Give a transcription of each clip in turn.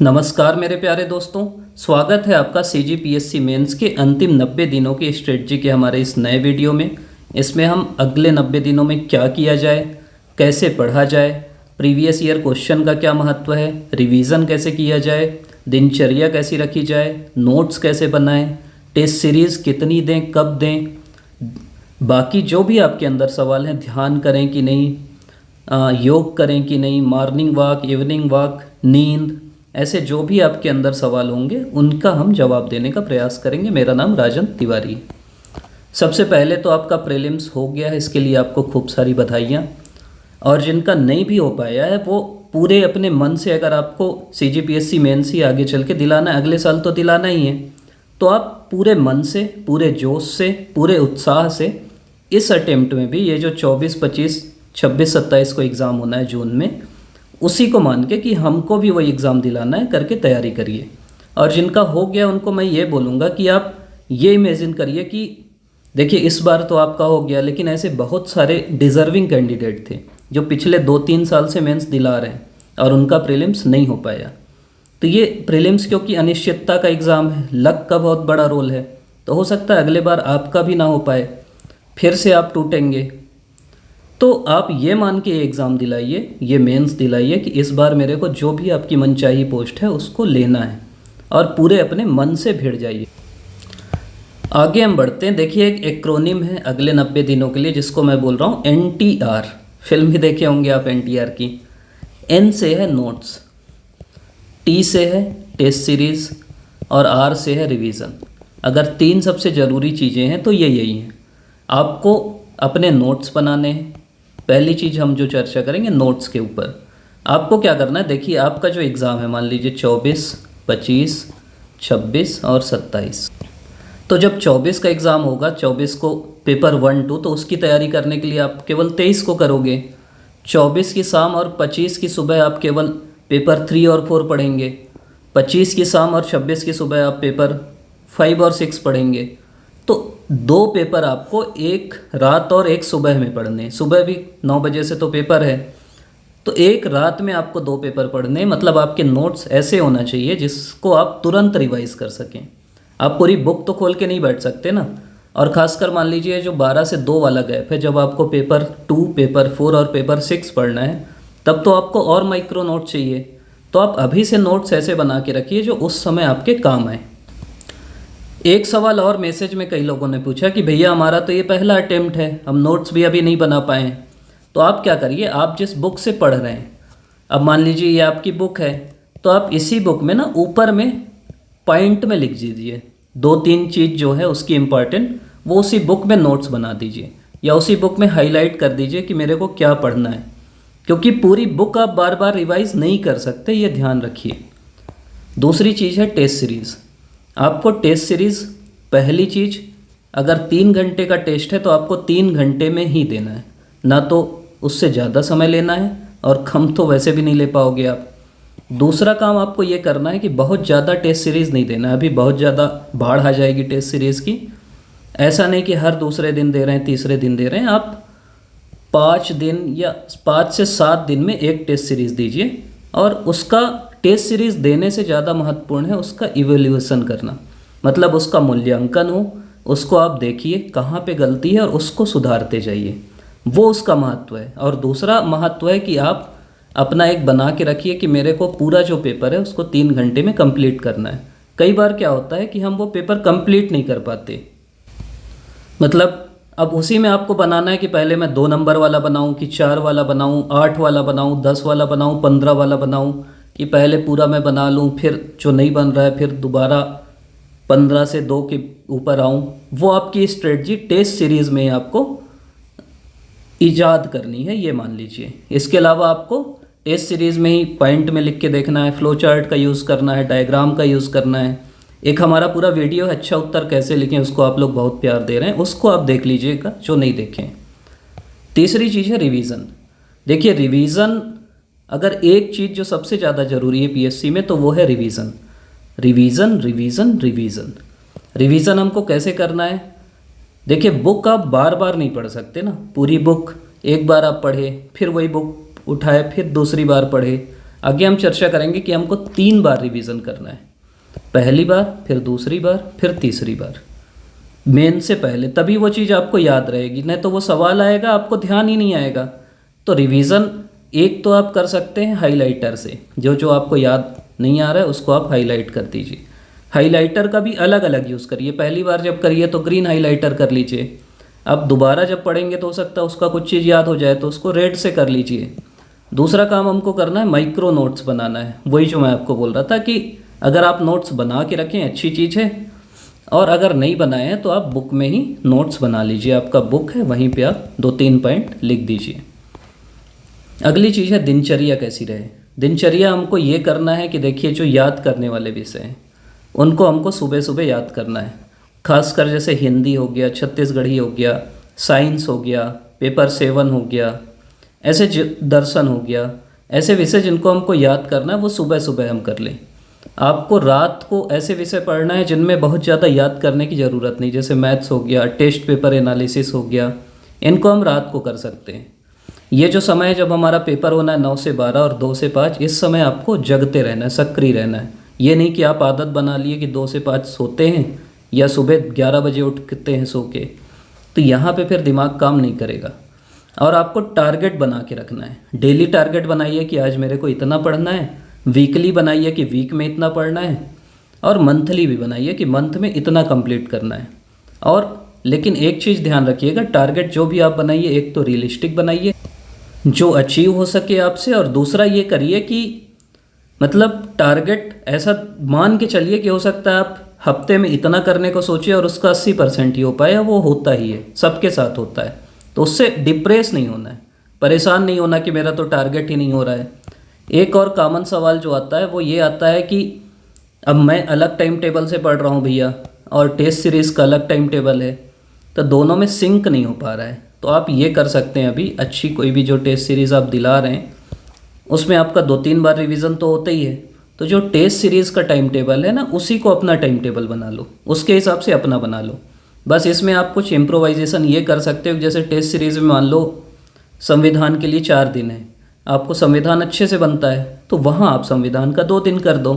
नमस्कार मेरे प्यारे दोस्तों। स्वागत है आपका सीजीपीएससी मेंस के अंतिम 90 दिनों की स्ट्रेटजी के हमारे इस नए वीडियो में। इसमें हम अगले 90 दिनों में क्या किया जाए, कैसे पढ़ा जाए, प्रीवियस ईयर क्वेश्चन का क्या महत्व है, रिवीजन कैसे किया जाए, दिनचर्या कैसी रखी जाए, नोट्स कैसे बनाएं, टेस्ट सीरीज़ कितनी दें, कब दें, बाकी जो भी आपके अंदर सवाल हैं, ध्यान करें कि नहीं, योग करें कि नहीं, मॉर्निंग वॉक, इवनिंग वॉक, नींद, ऐसे जो भी आपके अंदर सवाल होंगे उनका हम जवाब देने का प्रयास करेंगे। मेरा नाम राजन तिवारी है। सबसे पहले तो आपका प्रीलिम्स हो गया है, इसके लिए आपको खूब सारी बधाइयाँ। और जिनका नहीं भी हो पाया है वो पूरे अपने मन से, अगर आपको सीजीपीएससी मेंस ही आगे चल के दिलाना है, अगले साल तो दिलाना ही है, तो आप पूरे मन से, पूरे जोश से, पूरे उत्साह से इस अटेम्प्ट में भी, ये जो 24, 25, 26, 27 को एग्ज़ाम होना है जून में, उसी को मान के कि हमको भी वही एग्ज़ाम दिलाना है, करके तैयारी करिए। और जिनका हो गया उनको मैं ये बोलूँगा कि आप ये इमेजिन करिए कि देखिए इस बार तो आपका हो गया, लेकिन ऐसे बहुत सारे डिज़र्विंग कैंडिडेट थे जो पिछले 2-3 साल से मेंस दिला रहे हैं और उनका प्रीलिम्स नहीं हो पाया। तो ये प्रीलिम्स क्योंकि अनिश्चितता का एग्ज़ाम है, लक का बहुत बड़ा रोल है, तो हो सकता है अगले बार आपका भी ना हो पाए, फिर से आप टूटेंगे। तो आप ये मान के ये एग्ज़ाम दिलाइए, ये मेंस दिलाइए कि इस बार मेरे को जो भी आपकी मनचाही पोस्ट है उसको लेना है, और पूरे अपने मन से भिड़ जाइए। आगे हम बढ़ते हैं। देखिए एक एक्रोनिम है अगले 90 दिनों के लिए, जिसको मैं बोल रहा हूँ NTR। फिल्म भी देखे होंगे आप NTR की। N से है नोट्स, T से है टेस्ट सीरीज़ और R से है रिवीज़न। अगर 3 सबसे ज़रूरी चीज़ें हैं तो ये यही हैं। आपको अपने नोट्स बनाने हैं। पहली चीज़ हम जो चर्चा करेंगे नोट्स के ऊपर। आपको क्या करना है, देखिए आपका जो एग्ज़ाम है, मान लीजिए 24, 25, 26 और 27। तो जब 24 का एग्ज़ाम होगा, 24 को पेपर 1, 2, तो उसकी तैयारी करने के लिए आप केवल 23 को करोगे। 24 की शाम और 25 की सुबह आप केवल पेपर 3 और 4 पढ़ेंगे। 25 की शाम और 26 की सुबह आप पेपर 5 और 6 पढ़ेंगे। तो 2 पेपर आपको एक रात और एक सुबह में पढ़ने। सुबह भी 9 बजे से तो पेपर है, तो एक रात में आपको 2 पेपर पढ़ने। मतलब आपके नोट्स ऐसे होना चाहिए जिसको आप तुरंत रिवाइज़ कर सकें। आप पूरी बुक तो खोल के नहीं बैठ सकते ना। और ख़ासकर मान लीजिए जो 12 से 2 वाला गैप है, जब आपको पेपर 2, पेपर 4 और पेपर 6 पढ़ना है, तब तो आपको और माइक्रो नोट चाहिए। तो आप अभी से नोट्स ऐसे बना के रखिए जो उस समय आपके काम आए। एक सवाल और मैसेज में कई लोगों ने पूछा कि भैया हमारा तो ये पहला अटेम्प्ट है, हम नोट्स भी अभी नहीं बना पाए। तो आप क्या करिए, आप जिस बुक से पढ़ रहे हैं, अब मान लीजिए ये आपकी बुक है, तो आप इसी बुक में ना ऊपर में पॉइंट में लिख दीजिए 2-3 चीज़ जो है उसकी इम्पॉर्टेंट, वो उसी बुक में नोट्स बना दीजिए या उसी बुक में हाईलाइट कर दीजिए कि मेरे को क्या पढ़ना है। क्योंकि पूरी बुक आप बार बार रिवाइज़ नहीं कर सकते, ये ध्यान रखिए। दूसरी चीज़ है टेस्ट सीरीज़। आपको टेस्ट सीरीज़, पहली चीज़, अगर 3 घंटे का टेस्ट है तो आपको 3 घंटे में ही देना है, ना तो उससे ज़्यादा समय लेना है, और कम तो वैसे भी नहीं ले पाओगे आप। दूसरा काम आपको ये करना है कि बहुत ज़्यादा टेस्ट सीरीज़ नहीं देना है। अभी बहुत ज़्यादा बाढ़ आ जाएगी टेस्ट सीरीज़ की। ऐसा नहीं कि हर दूसरे दिन दे रहे हैं, तीसरे दिन दे रहे हैं। आप 5 दिन या 5 से 7 दिन में एक टेस्ट सीरीज़ दीजिए। और उसका टेस्ट सीरीज़ देने से ज़्यादा महत्वपूर्ण है उसका इवैल्यूएशन करना, मतलब उसका मूल्यांकन हो, उसको आप देखिए कहाँ पे गलती है और उसको सुधारते जाइए, वो उसका महत्व है। और दूसरा महत्व है कि आप अपना एक बना के रखिए कि मेरे को पूरा जो पेपर है उसको 3 घंटे में कंप्लीट करना है। कई बार क्या होता है कि हम वो पेपर कंप्लीट नहीं कर पाते। मतलब अब उसी में आपको बनाना है कि पहले मैं 2 नंबर वाला बनाऊं, कि 4 वाला बनाऊं, 8 वाला बनाऊं, 10 वाला बनाऊं, 15 वाला बनाऊं, कि पहले पूरा मैं बना लूं, फिर जो नहीं बन रहा है फिर दोबारा 15 से 2 के ऊपर आऊं। वो आपकी स्ट्रेटजी टेस्ट सीरीज़ में आपको ईजाद करनी है, ये मान लीजिए। इसके अलावा आपको टेस्ट सीरीज़ में ही पॉइंट में लिख के देखना है, फ्लो चार्ट का यूज़ करना है, डायग्राम का यूज़ करना है। एक हमारा पूरा वीडियो है अच्छा उत्तर कैसे लिखें, उसको आप लोग बहुत प्यार दे रहे हैं, उसको आप देख लीजिएगा जो नहीं देखें। तीसरी चीज़ है रिवीज़न। देखिए रिवीज़न, अगर एक चीज़ जो सबसे ज़्यादा ज़रूरी है पीएससी में तो वो है revision. Revision revision revision revision हमको कैसे करना है? देखिए बुक आप बार बार नहीं पढ़ सकते ना। पूरी बुक एक बार आप पढ़े, फिर वही बुक उठाए, फिर दूसरी बार पढ़े, आगे हम चर्चा करेंगे कि हमको 3 बार रिवीजन करना है, पहली बार, फिर दूसरी बार, फिर तीसरी बार, मेन से पहले, तभी वो चीज़ आपको याद रहेगी, नहीं तो वो सवाल आएगा आपको ध्यान ही नहीं आएगा। तो रिवीजन एक तो आप कर सकते हैं हाइलाइटर से, जो जो आपको याद नहीं आ रहा है उसको आप हाईलाइट कर दीजिए। हाइलाइटर का भी अलग अलग यूज़ करिए, पहली बार जब करिए तो ग्रीन हाइलाइटर कर लीजिए, अब दोबारा जब पढ़ेंगे तो हो सकता है उसका कुछ चीज़ याद हो जाए तो उसको रेड से कर लीजिए। दूसरा काम हमको करना है, माइक्रो नोट्स बनाना है, वही जो मैं आपको बोल रहा था कि अगर आप नोट्स बना के रखें अच्छी चीज़ है, और अगर नहीं बनाए हैं तो आप बुक में ही नोट्स बना लीजिए, आपका बुक है वहीं पे आप 2-3 पॉइंट लिख दीजिए। अगली चीज़ है दिनचर्या कैसी रहे। दिनचर्या हमको ये करना है कि देखिए जो याद करने वाले विषय हैं उनको हमको सुबह सुबह याद करना है, खासकर जैसे हिंदी हो गया, छत्तीसगढ़ी हो गया, साइंस हो गया, पेपर 7 हो गया, ऐसे दर्शन हो गया, ऐसे विषय जिनको हमको याद करना है वो सुबह सुबह हम कर लें। आपको रात को ऐसे विषय पढ़ना है जिनमें बहुत ज़्यादा याद करने की ज़रूरत नहीं, जैसे मैथ्स हो गया, टेस्ट पेपर एनालिसिस हो गया, इनको हम रात को कर सकते हैं। ये जो समय है जब हमारा पेपर होना है 9 से 12 और 2 से 5, इस समय आपको जगते रहना है, सक्रिय रहना है। ये नहीं कि आप आदत बना लिए कि 2 से 5 सोते हैं या सुबह 11 बजे उठते हैं सो के, तो यहाँ पे फिर दिमाग काम नहीं करेगा। और आपको टारगेट बना के रखना है, डेली टारगेट बनाइए कि आज मेरे को इतना पढ़ना है, वीकली बनाइए कि वीक में इतना पढ़ना है, और मंथली भी बनाइए कि मंथ में इतना कंप्लीट करना है। और लेकिन एक चीज़ ध्यान रखिएगा, टारगेट जो भी आप बनाइए एक तो रियलिस्टिक बनाइए जो अचीव हो सके आपसे, और दूसरा ये करिए कि मतलब टारगेट ऐसा मान के चलिए कि हो सकता है आप हफ्ते में इतना करने को सोचिए और उसका 80% ही हो पाए, वो होता ही है, सबके साथ होता है। तो उससे डिप्रेस नहीं होना है, परेशान नहीं होना कि मेरा तो टारगेट ही नहीं हो रहा है। एक और कॉमन सवाल जो आता है वो ये आता है कि अब मैं अलग टाइम टेबल से पढ़ रहा हूँ भैया और टेस्ट सीरीज़ का अलग टाइम टेबल है, तो दोनों में सिंक नहीं हो पा रहा है। तो आप ये कर सकते हैं, अभी अच्छी कोई भी जो टेस्ट सीरीज़ आप दिला रहे हैं उसमें आपका 2-3 बार रिवीजन तो होता ही है, तो जो टेस्ट सीरीज़ का टाइम टेबल है ना उसी को अपना टाइम टेबल बना लो, उसके हिसाब से अपना बना लो। बस इसमें आप कुछ इम्प्रोवाइजेशन ये कर सकते हो, जैसे टेस्ट सीरीज़ में मान लो संविधान के लिए 4 दिन है, आपको संविधान अच्छे से बनता है तो वहाँ आप संविधान का 2 दिन कर दो।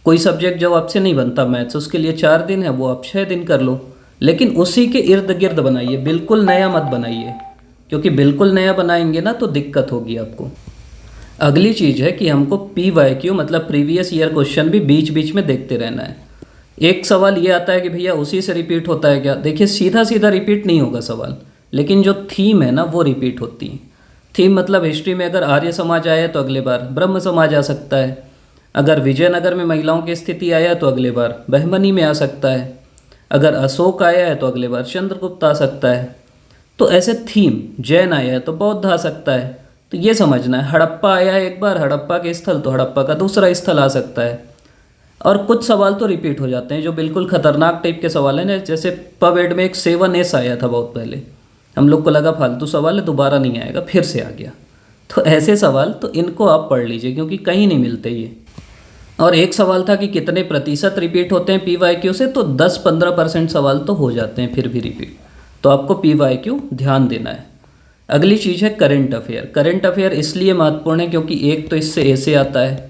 कोई सब्जेक्ट जो आपसे नहीं बनता मैथ्स, उसके लिए 4 दिन है, वो आप 6 दिन कर लो, लेकिन उसी के इर्द गिर्द बनाइए, बिल्कुल नया मत बनाइए, क्योंकि बिल्कुल नया बनाएंगे ना तो दिक्कत होगी आपको। अगली चीज़ है कि हमको PYQ मतलब प्रीवियस ईयर क्वेश्चन भी बीच बीच में देखते रहना है। एक सवाल ये आता है कि भैया उसी से रिपीट होता है क्या? देखिए सीधा सीधा रिपीट नहीं होगा सवाल, लेकिन जो थीम है ना वो रिपीट होती है। थीम मतलब हिस्ट्री में अगर आर्य समाज आया तो अगले बार ब्रह्म समाज आ सकता है, अगर विजयनगर में महिलाओं की स्थिति आया तो अगले बार बहमनी में आ सकता है, अगर अशोक आया है तो अगले बार चंद्रगुप्त आ सकता है। तो ऐसे थीम, जैन आया है तो बौद्ध आ सकता है, तो ये समझना है। हड़प्पा आया है एक बार, हड़प्पा के स्थल तो हड़प्पा का दूसरा स्थल आ सकता है। और कुछ सवाल तो रिपीट हो जाते हैं जो बिल्कुल खतरनाक टाइप के सवाल हैं, जैसे पब में एक 7S आया था बहुत पहले, हम लोग को लगा फालतू सवाल है दोबारा नहीं आएगा, फिर से आ गया। तो ऐसे सवाल तो इनको आप पढ़ लीजिए क्योंकि कहीं नहीं मिलते ये। और एक सवाल था कि कितने प्रतिशत रिपीट होते हैं PYQ से, तो 10-15% सवाल तो हो जाते हैं फिर भी रिपीट, तो आपको PYQ ध्यान देना है। अगली चीज़ है करंट अफेयर। करंट अफेयर इसलिए महत्वपूर्ण है क्योंकि एक तो इससे ऐसे आता है,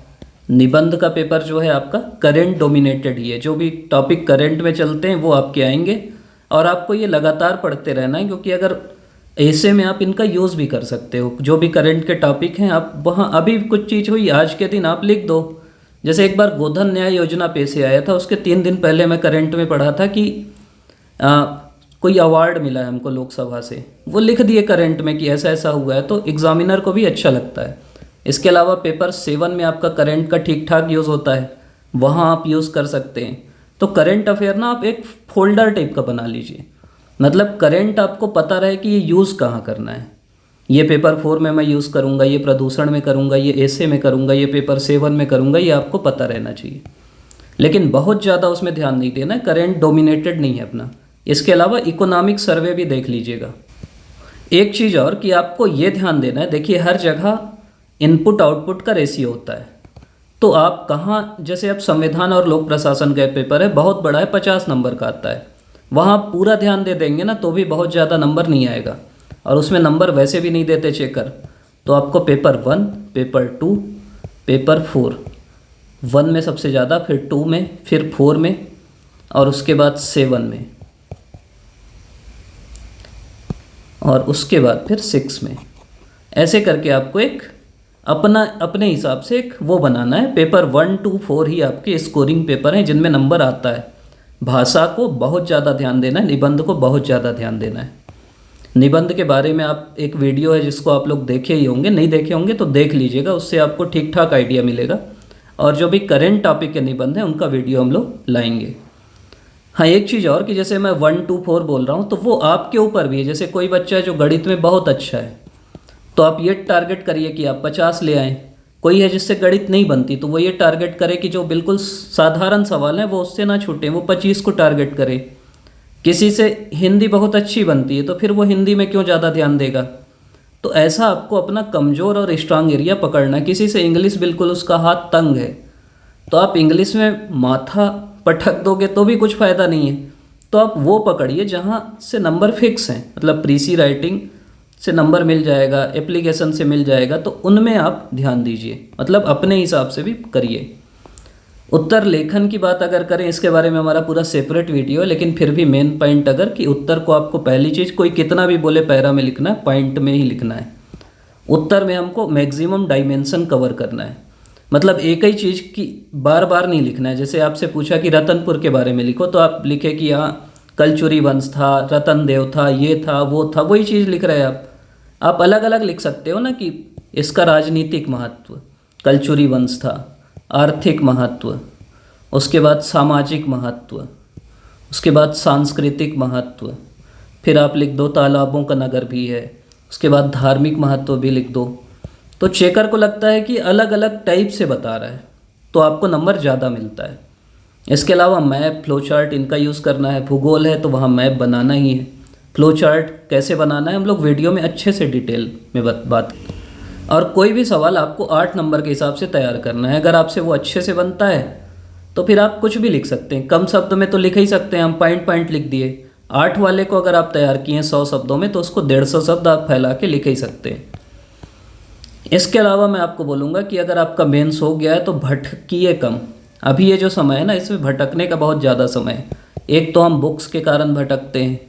निबंध का पेपर जो है आपका करंट डोमिनेटेड ही है, जो भी टॉपिक करंट में चलते हैं वो आपके आएंगे, और आपको ये लगातार पढ़ते रहना है, क्योंकि अगर ऐसे में आप इनका यूज़ भी कर सकते हो। जो भी करंट के टॉपिक हैं आप वहाँ, अभी कुछ चीज़ हुई आज के दिन आप लिख दो। जैसे एक बार गोधन न्याय योजना पे से आया था, उसके 3 दिन पहले मैं करंट में पढ़ा था कि कोई अवार्ड मिला है हमको लोकसभा से, वो लिख दिए करंट में कि ऐसा ऐसा हुआ है, तो एग्जामिनर को भी अच्छा लगता है। इसके अलावा पेपर 7 में आपका करंट का ठीक ठाक यूज़ होता है, वहाँ आप यूज़ कर सकते हैं। तो करंट अफेयर ना आप एक फोल्डर टाइप का बना लीजिए, मतलब करंट आपको पता रहे कि ये यूज़ कहाँ करना है। ये पेपर 4 में मैं यूज़ करूँगा, ये प्रदूषण में करूँगा, ये ऐसे में करूँगा, ये पेपर 7 में करूँगा, ये आपको पता रहना चाहिए। लेकिन बहुत ज़्यादा उसमें ध्यान नहीं देना, करंट डोमिनेटेड नहीं है अपना। इसके अलावा इकोनॉमिक सर्वे भी देख लीजिएगा। एक चीज़ और कि आपको ये ध्यान देना है, देखिए हर जगह इनपुट आउटपुट का रेशियो होता है, तो आप कहाँ, जैसे अब संविधान और लोक प्रशासन का पेपर है, बहुत बड़ा है, 50 नंबर का आता है, वहाँ आप पूरा ध्यान दे देंगे ना तो भी बहुत ज़्यादा नंबर नहीं आएगा, और उसमें नंबर वैसे भी नहीं देते चेकर। तो आपको पेपर 1, पेपर 2, पेपर 4, 1 में सबसे ज़्यादा, फिर 2 में, फिर 4 में और उसके बाद 7 में और उसके बाद फिर 6 में। ऐसे करके आपको एक अपने हिसाब से एक वो बनाना है। पेपर 1 to 4 ही आपके स्कोरिंग पेपर हैं जिनमें नंबर आता है। भाषा को बहुत ज़्यादा ध्यान देना है, निबंध को बहुत ज़्यादा ध्यान देना है। निबंध के बारे में आप एक वीडियो है जिसको आप लोग देखे ही होंगे, नहीं देखे होंगे तो देख लीजिएगा, उससे आपको ठीक ठाक आइडिया मिलेगा। और जो भी करेंट टॉपिक के निबंध हैं उनका वीडियो हम लोग लाएंगे। हाँ, एक चीज़ और कि जैसे मैं 1 to 4 बोल रहा हूँ तो वो आपके ऊपर भी है। जैसे कोई बच्चा है जो गणित में बहुत अच्छा है तो आप ये टारगेट करिए कि आप 50 ले आएँ। कोई है जिससे गणित नहीं बनती तो वो ये टारगेट करे कि जो बिल्कुल साधारण सवाल हैं वो उससे ना छूटे, वो 25 को टारगेट करे। किसी से हिंदी बहुत अच्छी बनती है तो फिर वो हिंदी में क्यों ज़्यादा ध्यान देगा। तो ऐसा आपको अपना कमज़ोर और स्ट्रांग एरिया पकड़ना है। किसी से इंग्लिश बिल्कुल उसका हाथ तंग है तो आप इंग्लिश में माथा पटक दोगे तो भी कुछ फ़ायदा नहीं है। तो आप वो पकड़िए जहाँ से नंबर फिक्स हैं, मतलब प्रीसी राइटिंग से नंबर मिल जाएगा, एप्लीकेशन से मिल जाएगा, तो उनमें आप ध्यान दीजिए। मतलब अपने हिसाब से भी करिए। उत्तर लेखन की बात अगर करें, इसके बारे में हमारा पूरा सेपरेट वीडियो है, लेकिन फिर भी मेन पॉइंट अगर कि उत्तर को आपको पहली चीज़ कोई कितना भी बोले पैरा में लिखना है, पॉइंट में ही लिखना है। उत्तर में हमको मैक्सिमम डायमेंशन कवर करना है। मतलब एक ही चीज़ की बार बार नहीं लिखना है। जैसे आपसे पूछा कि रतनपुर के बारे में लिखो तो आप लिखे कि यहाँ कलचुरी वंश था, रतन देव था, ये था, वो था, वही चीज़ लिख रहे हैं आप अलग अलग लिख सकते हो ना कि इसका राजनीतिक महत्व, कलचुरी वंश था, आर्थिक महत्व, उसके बाद सामाजिक महत्व, उसके बाद सांस्कृतिक महत्व, फिर आप लिख दो तालाबों का नगर भी है, उसके बाद धार्मिक महत्व भी लिख दो। तो चेकर को लगता है कि अलग अलग टाइप से बता रहा है तो आपको नंबर ज़्यादा मिलता है। इसके अलावा मैप, फ्लो चार्ट इनका यूज़ करना है। भूगोल है तो वहाँ मैप बनाना ही है। फ्लो चार्ट कैसे बनाना है हम लोग वीडियो में अच्छे से डिटेल में बात। और कोई भी सवाल आपको 8 नंबर के हिसाब से तैयार करना है। अगर आपसे वो अच्छे से बनता है तो फिर आप कुछ भी लिख सकते हैं। कम शब्द में तो लिख ही सकते हैं, हम पॉइंट लिख दिए। 8 वाले को अगर आप तैयार किए 100 शब्दों में तो उसको 150 शब्द आप फैला के लिख ही सकते हैं। इसके अलावा मैं आपको बोलूँगा कि अगर आपका मेंस हो गया है तो भटकिए कम। अभी ये जो समय है ना, इसमें भटकने का बहुत ज़्यादा समय है। एक तो हम बुक्स के कारण भटकते हैं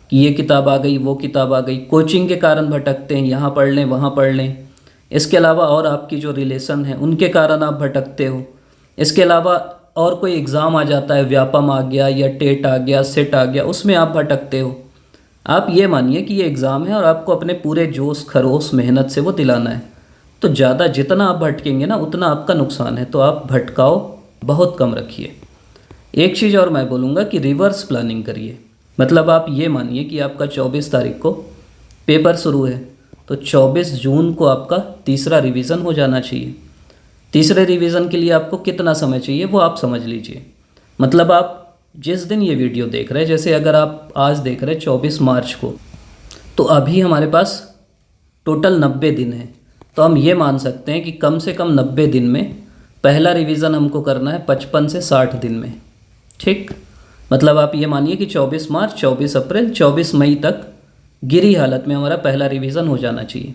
कि ये किताब आ गई, वो किताब आ गई। कोचिंग के कारण भटकते हैं, यहाँ पढ़ लें, वहाँ पढ़ लें। इसके अलावा और आपकी जो रिलेशन है उनके कारण आप भटकते हो। इसके अलावा और कोई एग्ज़ाम आ जाता है, व्यापम आ गया या टेट आ गया, सेट आ गया, उसमें आप भटकते हो। आप ये मानिए कि ये एग्ज़ाम है और आपको अपने पूरे जोश खरोश मेहनत से वो दिलाना है। तो ज़्यादा जितना आप भटकेंगे ना उतना आपका नुकसान है। तो आप भटकाओ बहुत कम रखिए। एक चीज़ और मैं बोलूँगा कि रिवर्स प्लानिंग करिए। मतलब आप ये मानिए कि आपका 24 तारीख को पेपर शुरू है तो 24 जून को आपका तीसरा रिवीज़न हो जाना चाहिए। तीसरे रिवीज़न के लिए आपको कितना समय चाहिए वो आप समझ लीजिए। मतलब आप जिस दिन ये वीडियो देख रहे हैं, जैसे अगर आप आज देख रहे हैं 24 मार्च को, तो अभी हमारे पास टोटल 90 दिन है। तो हम ये मान सकते हैं कि कम से कम 90 दिन में पहला रिवीज़न हमको करना है 55 से 60 दिन में। ठीक, मतलब आप ये मानिए कि 24 मार्च, 24 अप्रैल, 24 मई तक गिरी हालत में हमारा पहला रिवीज़न हो जाना चाहिए।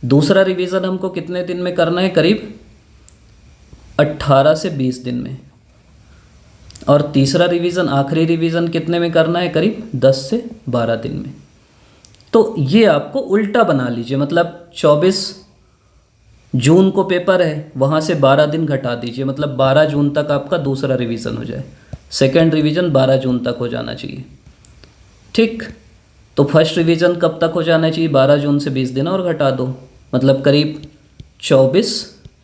दूसरा रिवीज़न हमको कितने दिन में करना है? करीब 18 से 20 दिन में। और तीसरा रिवीज़न, आखिरी रिवीज़न कितने में करना है? करीब 10 से 12 दिन में। तो ये आपको उल्टा बना लीजिए। मतलब 24 जून को पेपर है, वहाँ से 12 दिन घटा दीजिए। मतलब 12 जून तक आपका दूसरा रिवीज़न हो जाए। सेकेंड रिवीज़न 12 जून तक हो जाना चाहिए। ठीक, तो फर्स्ट रिवीज़न कब तक हो जाना चाहिए? 12 जून से 20 दिन और घटा दो। मतलब करीब 24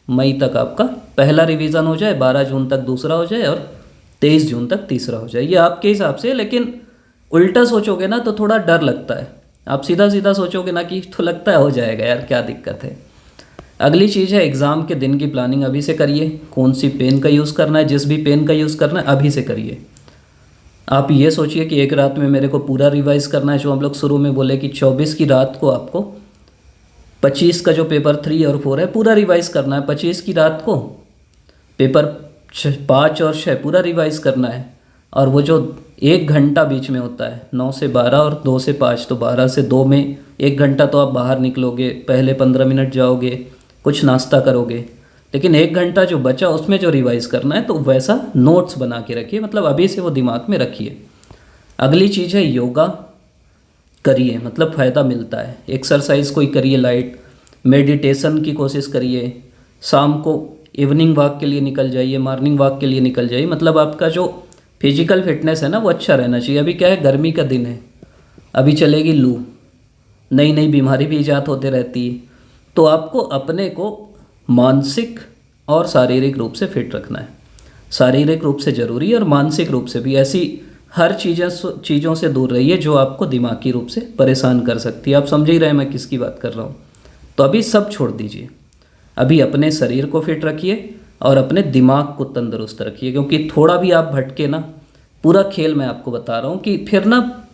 मई तक आपका पहला रिवीज़न हो जाए, 12 जून तक दूसरा हो जाए और 23 जून तक तीसरा हो जाए। ये आपके हिसाब से, लेकिन उल्टा सोचोगे ना तो थोड़ा डर लगता है। आप सीधा सीधा सोचोगे ना कि तो लगता है हो जाएगा यार, क्या दिक्कत है। अगली चीज़ है एग्ज़ाम के दिन की प्लानिंग अभी से करिए। कौन सी पेन का यूज़ करना है, जिस भी पेन का यूज़ करना है अभी से करिए। आप ये सोचिए कि एक रात में मेरे को पूरा रिवाइज़ करना है। जो हम लोग शुरू में बोले कि 24 की रात को आपको 25 का जो पेपर 3 और 4 है पूरा रिवाइज़ करना है। 25 की रात को पेपर 5 और 6 पूरा रिवाइज़ करना है। और वो जो 1 घंटा बीच में होता है 9 से 12 और 2 से 5, तो 12 से 2 में 1 घंटा तो आप बाहर निकलोगे, पहले 15 मिनट जाओगे, कुछ नाश्ता करोगे, लेकिन 1 घंटा जो बचा उसमें जो रिवाइज करना है तो वैसा नोट्स बना के रखिए, मतलब अभी से वो दिमाग में रखिए। अगली चीज़ है योगा करिए, मतलब फ़ायदा मिलता है। एक्सरसाइज कोई करिए लाइट, मेडिटेशन की कोशिश करिए, शाम को इवनिंग वॉक के लिए निकल जाइए, मॉर्निंग वॉक के लिए निकल जाइए, मतलब आपका जो फिजिकल फिटनेस है ना वो अच्छा रहना चाहिए। अभी क्या है, गर्मी का दिन है, अभी चलेगी लू, नई नई बीमारी भी ईजाद होते रहती है। तो आपको अपने को मानसिक और शारीरिक रूप से फिट रखना है। शारीरिक रूप से ज़रूरी है और मानसिक रूप से भी। ऐसी हर चीज़ों से दूर रहिए जो आपको दिमागी रूप से परेशान कर सकती है। आप समझ ही रहे हैं मैं किसकी बात कर रहा हूँ। तो अभी सब छोड़ दीजिए, अभी अपने शरीर को फिट रखिए और अपने दिमाग को तंदुरुस्त रखिए, क्योंकि थोड़ा भी आप भटके ना, पूरा खेल मैं आपको बता रहा हूँ कि फिर ना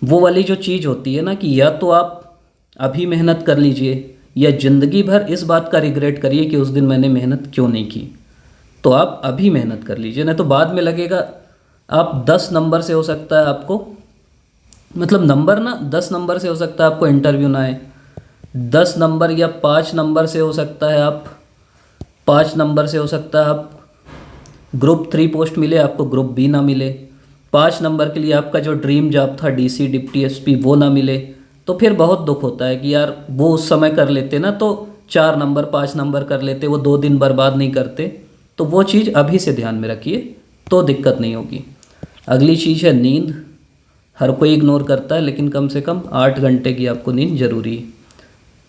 वो वाली जो चीज़ होती है ना कि या तो आप अभी मेहनत कर लीजिए या ज़िंदगी भर इस बात का रिग्रेट करिए कि उस दिन मैंने मेहनत क्यों नहीं की। तो आप अभी मेहनत कर लीजिए, नहीं तो बाद में लगेगा आप 10 नंबर से हो सकता है आपको, मतलब नंबर ना 10 नंबर से हो सकता है आपको इंटरव्यू ना आए, 10 नंबर या 5 नंबर से हो सकता है आप 5 नंबर से हो सकता है आप ग्रुप 3 पोस्ट मिले, आपको ग्रुप बी ना मिले। 5 नंबर के लिए आपका जो ड्रीम जॉब था डीसी डिप्टी एसपी वो ना मिले, तो फिर बहुत दुख होता है कि यार वो उस समय कर लेते ना तो 4 नंबर 5 नंबर कर लेते, वो 2 दिन बर्बाद नहीं करते। तो वो चीज़ अभी से ध्यान में रखिए तो दिक्कत नहीं होगी। अगली चीज़ है नींद। हर कोई इग्नोर करता है, लेकिन कम से कम 8 घंटे की आपको नींद ज़रूरी है।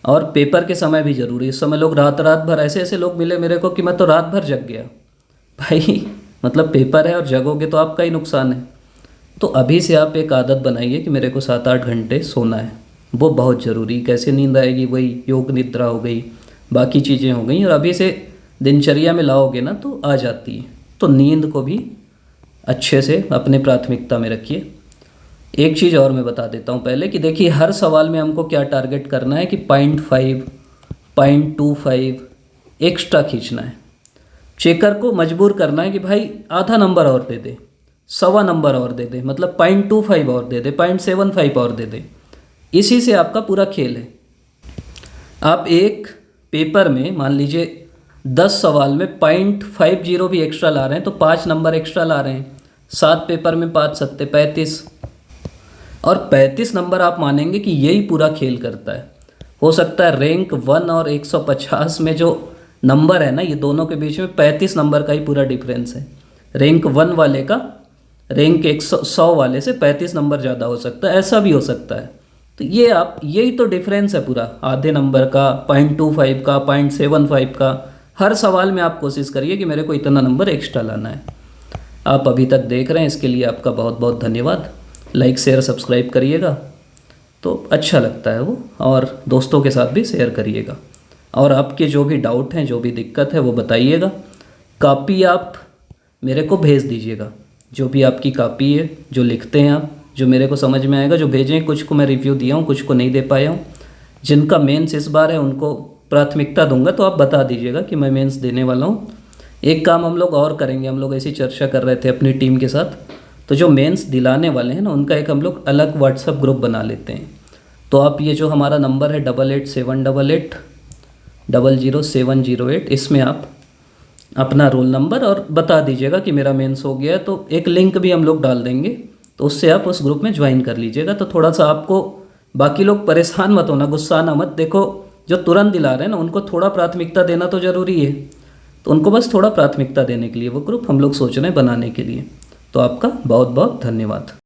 और पेपर के समय भी ज़रूरी है। इस समय लोग रात रात भर, ऐसे ऐसे लोग मिले मेरे को कि मैं तो रात भर जग गया। भाई मतलब पेपर है और जगोगे तो आपका ही नुकसान है। तो अभी से आप एक आदत बनाइए कि मेरे को 7-8 घंटे सोना है, वो बहुत ज़रूरी। कैसे नींद आएगी, वही योग निद्रा हो गई, बाकी चीज़ें हो गई, और अभी से दिनचर्या में लाओगे ना तो आ जाती है। तो नींद को भी अच्छे से अपने प्राथमिकता में रखिए। एक चीज़ और मैं बता देता हूँ पहले कि देखिए हर सवाल में हमको क्या टारगेट करना है कि 0.5 0.25 एक्स्ट्रा खींचना है। चेकर को मजबूर करना है कि भाई आधा नंबर और दे दे, 1.25 नंबर और दे दे, मतलब 0.25 और दे दे, 0.75 और दे दे। इसी से आपका पूरा खेल है। आप एक पेपर में मान लीजिए 10 सवाल में 0.50 भी एक्स्ट्रा ला रहे हैं तो 5 नंबर एक्स्ट्रा ला रहे हैं। 7 पेपर में 5 सत्ते 35, और 35 नंबर आप मानेंगे कि यही पूरा खेल करता है। हो सकता है रैंक 1 और 150 में जो नंबर है ना, ये दोनों के बीच में 35 नंबर का ही पूरा डिफरेंस है। रैंक 1 वाले का रैंक 100 वाले से 35 नंबर ज़्यादा हो सकता है, ऐसा भी हो सकता है। तो ये आप, यही तो डिफरेंस है पूरा, आधे नंबर का, 0.25 का, 0.75 का। हर सवाल में आप कोशिश करिए कि मेरे को इतना नंबर एक्स्ट्रा लाना है। आप अभी तक देख रहे हैं, इसके लिए आपका बहुत बहुत धन्यवाद। लाइक शेयर सब्सक्राइब करिएगा तो अच्छा लगता है वो, और दोस्तों के साथ भी शेयर करिएगा। और आपके जो भी डाउट हैं, जो भी दिक्कत है वो बताइएगा। कॉपी आप मेरे को भेज दीजिएगा, जो भी आपकी कॉपी है, जो लिखते हैं आप, जो मेरे को समझ में आएगा, जो भेजें। कुछ को मैं रिव्यू दिया हूँ, कुछ को नहीं दे पाया हूँ। जिनका मेंस इस बार है उनको प्राथमिकता दूंगा, तो आप बता दीजिएगा कि मैं मेंस देने वाला हूँ। एक काम हम लोग और करेंगे, हम लोग ऐसी चर्चा कर रहे थे अपनी टीम के साथ, तो जो मेंस दिलाने वाले हैं ना उनका एक हम लोग अलग व्हाट्सअप ग्रुप बना लेते हैं। तो आप ये जो हमारा नंबर है 887888 00708, इसमें आप अपना रोल नंबर और बता दीजिएगा कि मेरा मेंस हो गया है। तो एक लिंक भी हम लोग डाल देंगे, तो उससे आप उस ग्रुप में ज्वाइन कर लीजिएगा। तो थोड़ा सा आपको, बाकी लोग परेशान मत होना, गुस्सा ना मत। देखो जो तुरंत दिला रहे हैं ना उनको थोड़ा प्राथमिकता देना तो ज़रूरी है, तो उनको बस थोड़ा प्राथमिकता देने के लिए वो ग्रुप हम लोग सोच रहे हैं बनाने के लिए। तो आपका बहुत बहुत धन्यवाद।